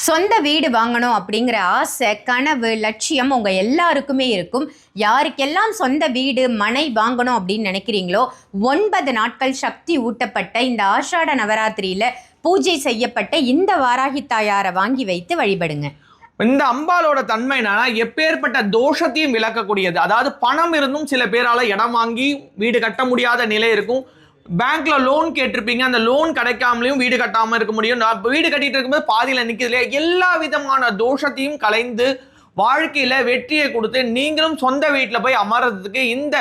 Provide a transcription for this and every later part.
சொந்த வீடு வாங்கணும் அப்படிங்கிற ஆசை, கனவு, லட்சியம் உங்க எல்லாருக்குமே இருக்கும். யாருக்கெல்லாம் சொந்த வீடு, மனை வாங்கணும் அப்படின்னு நினைக்கிறீங்களோ, 9 நாட்கள் சக்தி ஊட்டப்பட்ட இந்த ஆஷாட நவராத்திரியில பூஜை செய்யப்பட்ட இந்த வாராகி தாயாரை வாங்கி வைத்து வழிபடுங்க. இந்த அம்பாலோட தன்மை என்னன்னா, எப்பேற்பட்ட தோஷத்தையும் விளக்கக்கூடியது. அதாவது பணம் இருந்தும் சில பேரால இடம் வாங்கி வீடு கட்ட முடியாத நிலை இருக்கும். பேங்க்ல லோன் கேட்டிருப்பீங்க, அந்த லோன் கிடைக்காமலையும் வீடு கட்டாம இருக்க முடியும். நான் வீடு கட்டிட்டு இருக்கும்போது பாதியில நிற்கிறதுல எல்லா விதமான தோஷத்தையும் கலைந்து வாழ்க்கையில வெற்றியை கொடுத்து நீங்களும் சொந்த வீட்டில் போய் அமர்றதுக்கு இந்த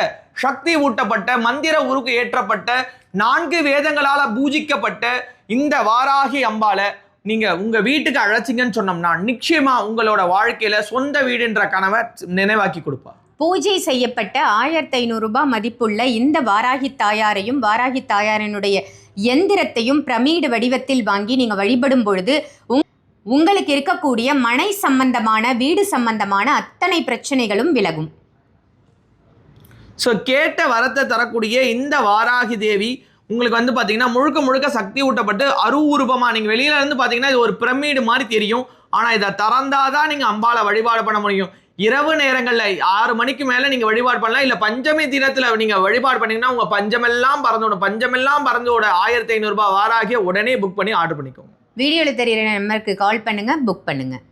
சக்தி ஊட்டப்பட்ட மந்திர உருக்கு ஏற்றப்பட்ட 4 வேதங்களால பூஜிக்கப்பட்ட இந்த வாராகி அம்பால நீங்க உங்க வீட்டுக்கு அழைச்சிங்கன்னு சொன்னோம்னா நிச்சயமா உங்களோட வாழ்க்கையில சொந்த வீடுன்ற கனவை நினைவாக்கி கொடுப்பா. பூஜை செய்யப்பட்ட 1500 ரூபாய் மதிப்புள்ள இந்த வாராகி தாயாரையும் வாராகி தாயாரினுடைய எந்திரத்தையும் பிரமீடு வடிவத்தில் வாங்கி நீங்க வழிபடும் பொழுது உங்களுக்கு இருக்கக்கூடிய மனை சம்பந்தமான வீடு சம்பந்தமான அத்தனை பிரச்சனைகளும் விலகும். ஸோ கேட்ட வரத்தை தரக்கூடிய இந்த வாராகி தேவி உங்களுக்கு வந்து பார்த்தீங்கன்னா முழுக்க முழுக்க சக்தி ஊட்டப்பட்டு அரூரூபமாக நீங்கள் வெளியில இருந்து பார்த்தீங்கன்னா இது ஒரு பிரமிடு மாதிரி தெரியும். ஆனால் இதை திறந்தாதான் நீங்கள் அம்பாலை வழிபாடு பண்ண முடியும். இரவு நேரங்களில் 6 மணிக்கு மேலே நீங்கள் வழிபாடு பண்ணலாம். இல்லை பஞ்சமி தினத்தில் நீங்கள் வழிபாடு பண்ணீங்கன்னா உங்கள் பஞ்சமெல்லாம் பறந்துவிடும். பஞ்சமெல்லாம் பறந்தோட 1500 ரூபாய் வாராகிய உடனே புக் பண்ணி ஆர்டர் பண்ணிக்கோங்க. வீடியோவில் தெரிகிற நம்பருக்கு கால் பண்ணுங்கள், புக் பண்ணுங்கள்.